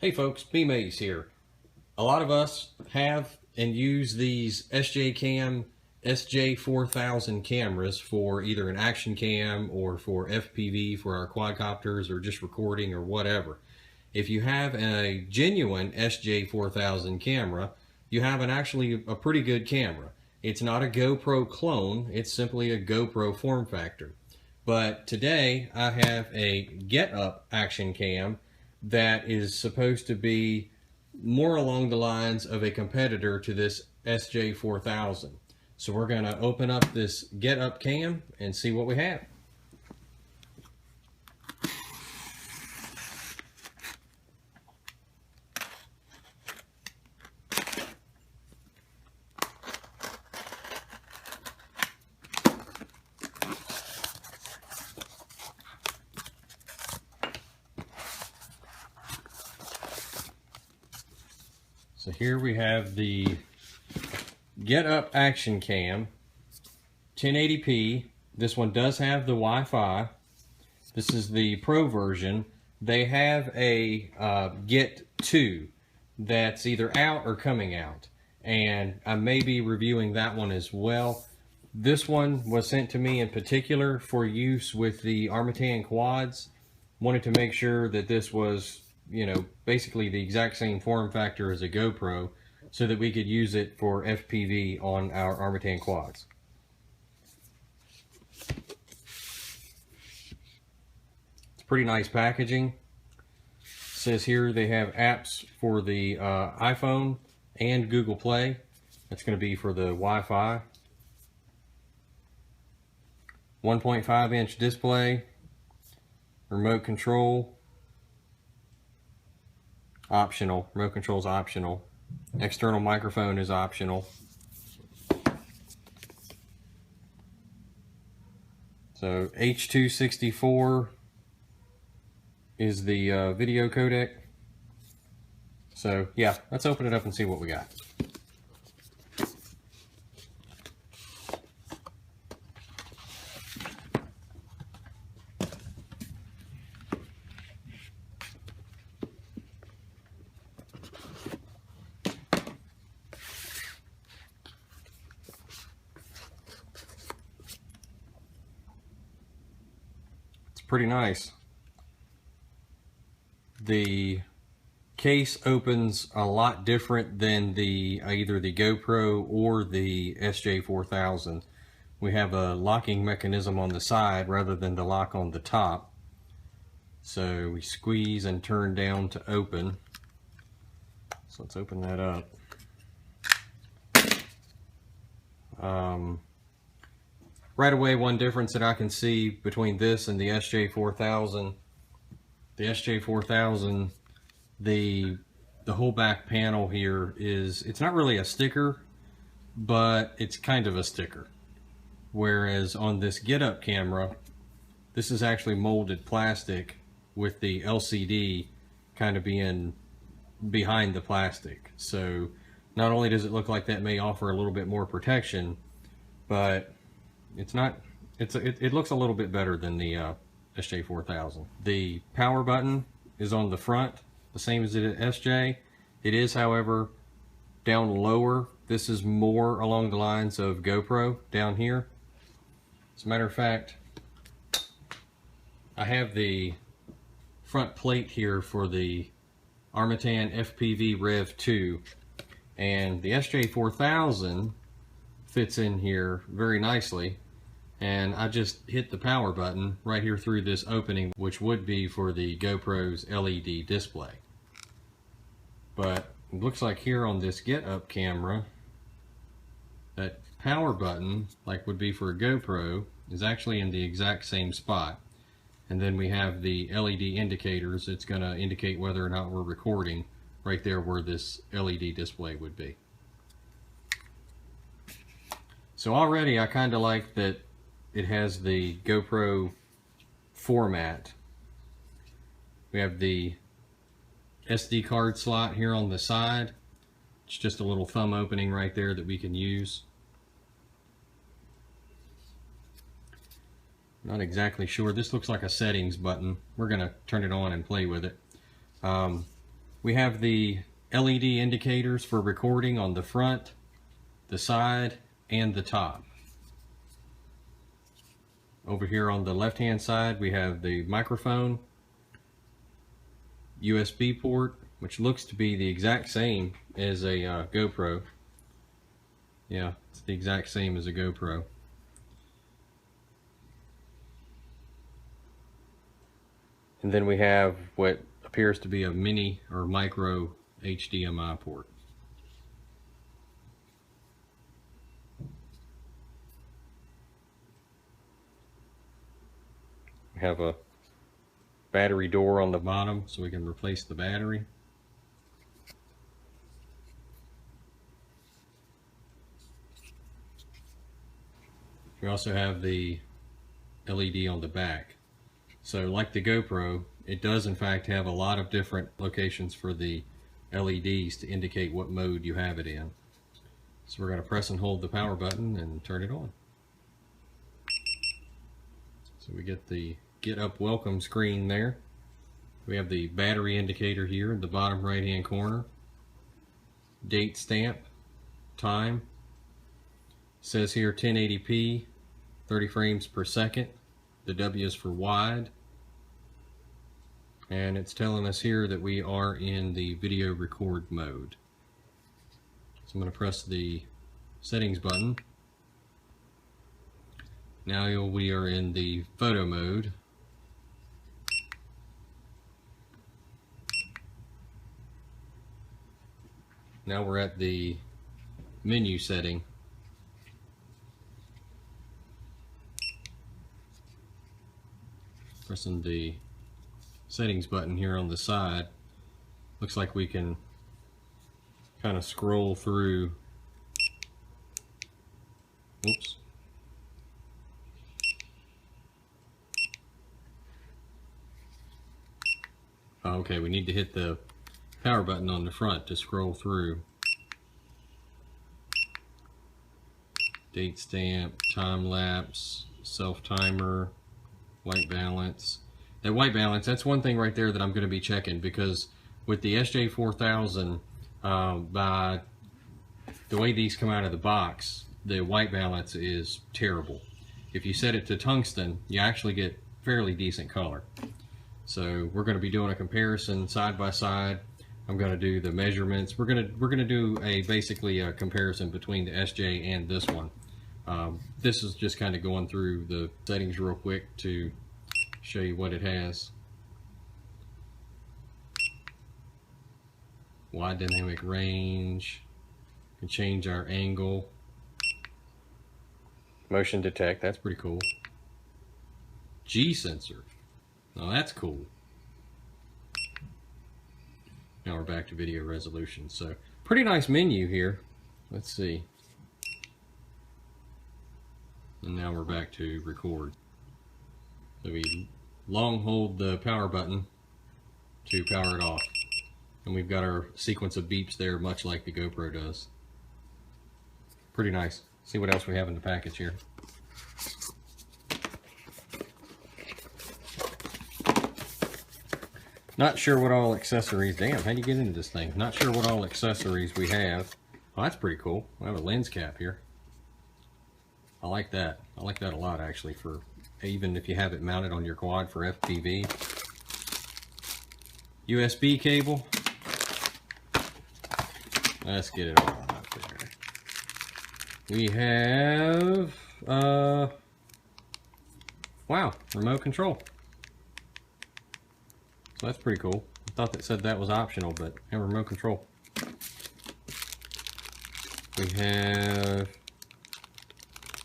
Hey folks, B-Maze here. A lot of us have and use these SJ4000 cameras for either an action cam or for FPV for our quadcopters or just recording or whatever. If you have a genuine SJ4000 camera, you have actually a pretty good camera. It's not a GoPro clone, it's simply a GoPro form factor. But today I have a GitUp action cam that is supposed to be more along the lines of a competitor to this SJ4000. So we're going to open up this GitUp cam and see what we have. So here we have the GitUp Action Cam 1080p. This one does have the Wi-Fi. This is the Pro version. They have a Git1 that's either out or coming out, and I may be reviewing that one as well. This one was sent to me in particular for use with the Armatan quads. Wanted to make sure that this was, you know, basically the exact same form factor as a GoPro so that we could use it for FPV on our Armatan quads. It's pretty nice packaging. It says here they have apps for the iPhone and Google Play. That's going to be for the Wi-Fi. 1.5-inch display, remote control. Optional. Remote control is optional. External microphone is optional. So H.264 is the video codec. So yeah, let's open it up and see what we got. Pretty nice. The case opens a lot different than the either the GoPro or the SJ4000. We have a locking mechanism on the side rather than the lock on the top. So we squeeze and turn down to open. So let's open that up. Right away, one difference that I can see between this and the SJ4000, the whole back panel here is, it's not really a sticker, but it's kind of a sticker. Whereas on this GitUp camera, this is actually molded plastic with the LCD kind of being behind the plastic. So not only does it look like that may offer a little bit more protection, but it's not, it looks a little bit better than the SJ4000. The power button is on the front, the same as it at SJ. It is, however, down lower. This is more along the lines of GoPro down here. As a matter of fact, I have the front plate here for the Armatan FPV Rev 2, and the SJ4000 fits in here very nicely, and I just hit the power button right here through this opening, which would be for the GoPro's LED display. But it looks like here on this GitUp camera, that power button, like would be for a GoPro, is actually in the exact same spot. And then we have the LED indicators. It's going to indicate whether or not we're recording right there where this LED display would be. So already I kind of like that it has the GoPro format. We have the SD card slot here on the side. It's just a little thumb opening right there that we can use. Not exactly sure. This looks like a settings button. We're going to turn it on and play with it. We have the LED indicators for recording on the front, the side, and the top. Over here on the left hand side we have the microphone, USB port, which looks to be the exact same as a GoPro. Yeah, it's the exact same as a GoPro. And then we have what appears to be a mini or micro HDMI port. We have a battery door on the bottom so we can replace the battery. We also have the LED on the back. So like the GoPro, it does in fact have a lot of different locations for the LEDs to indicate what mode you have it in. So we're going to press and hold the power button and turn it on. So we get the GitUp welcome screen there. We have the battery indicator here in the bottom right hand corner. Date stamp, time. It says here 1080p, 30 frames per second. The W is for wide. And it's telling us here that we are in the video record mode. So I'm going to press the settings button. Now we are in the photo mode. Now we're at the menu setting. Pressing the settings button here on the side. Looks like we can kind of scroll through. Oops. Oh, okay, we need to hit the power button on the front to scroll through. Date stamp, time lapse, self timer, white balance. That white balance, that's one thing right there that I'm going to be checking, because with the SJ4000, by the way these come out of the box, the white balance is terrible. If you set it to tungsten, you actually get fairly decent color. So we're going to be doing a comparison side by side. I'm going to do the measurements. We're going to do basically a comparison between the SJ and this one. This is just kind of going through the settings real quick to show you what it has. Wide dynamic range. We can change our angle. Motion detect, that's pretty cool. G sensor. Now that's cool. Now we're back to video resolution. So pretty nice menu here. Let's see. And now we're back to record. So we long hold the power button to power it off. And we've got our sequence of beeps there, much like the GoPro does. Pretty nice. See what else we have in the package here. Not sure what all accessories, damn, how do you get into this thing? Not sure what all accessories we have. Oh, that's pretty cool. We have a lens cap here. I like that. I like that a lot, actually, for even if you have it mounted on your quad for FPV. USB cable. Let's get it all out there. We have, wow, remote control. So that's pretty cool. I thought that said that was optional, but have remote control. We have,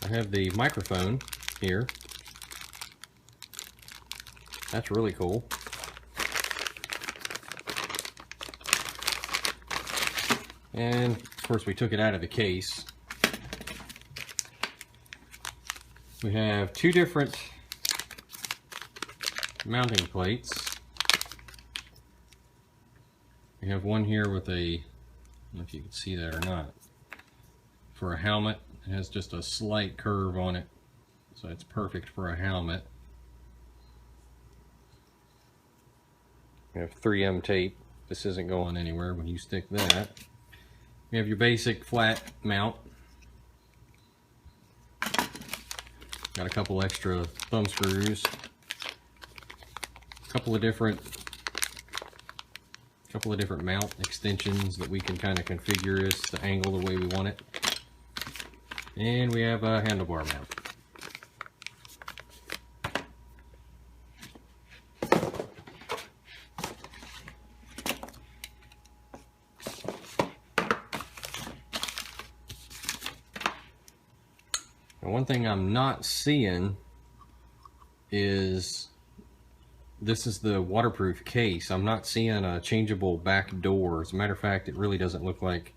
I have the microphone here. That's really cool. And of course we took it out of the case. We have two different mounting plates. We have one here with a, I don't know if you can see that or not, for a helmet. It has just a slight curve on it, so it's perfect for a helmet. We have 3M tape This isn't going anywhere when you stick that. You have your basic flat mount. Got a couple extra thumb screws. A couple of different mount extensions that we can kind of configure as the angle the way we want it. And we have a handlebar mount. Now, one thing I'm not seeing is this is the waterproof case. I'm not seeing a changeable back door. As a matter of fact, it really doesn't look like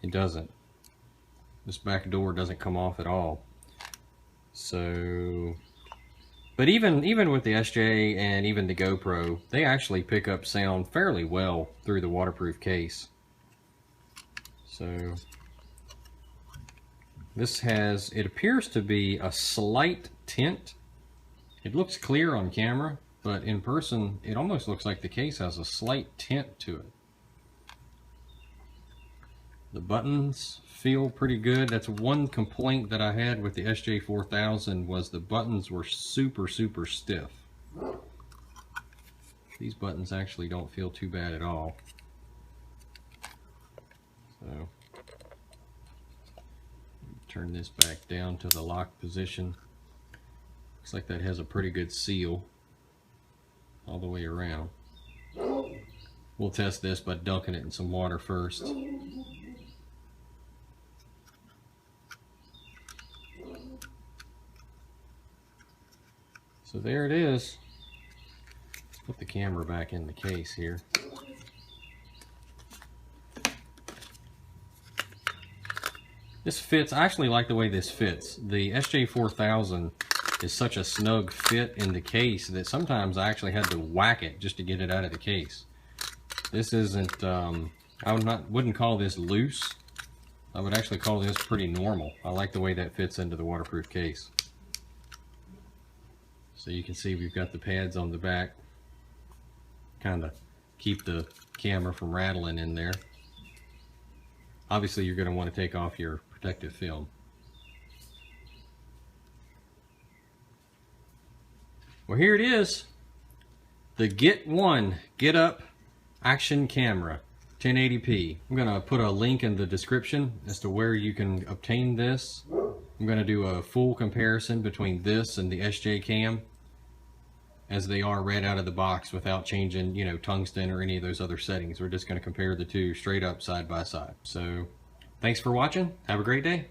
it doesn't. This back door doesn't come off at all. So, but even with the SJ and even the GoPro, they actually pick up sound fairly well through the waterproof case. So this has, it appears to be a slight tint. It looks clear on camera, but in person, it almost looks like the case has a slight tint to it. The buttons feel pretty good. That's one complaint that I had with the SJ4000 was the buttons were super stiff. These buttons actually don't feel too bad at all. So, turn this back down to the lock position. Looks like that has a pretty good seal all the way around. We'll test this by dunking it in some water first. So there it is. Let's put the camera back in the case here. This fits. I actually like the way this fits. The SJ4000 is such a snug fit in the case that sometimes I actually had to whack it just to get it out of the case. This isn't, I wouldn't call this loose. I would actually call this pretty normal. I like the way that fits into the waterproof case. So you can see we've got the pads on the back, kind of keep the camera from rattling in there. Obviously you're going to want to take off your protective film. Well, here it is, the Git1 GitUp action camera 1080p. I'm going to put a link in the description as to where you can obtain this. I'm going to do a full comparison between this and the SJ Cam as they are right out of the box without changing, you know, tungsten or any of those other settings. We're just going to compare the two straight up side by side. So thanks for watching. Have a great day.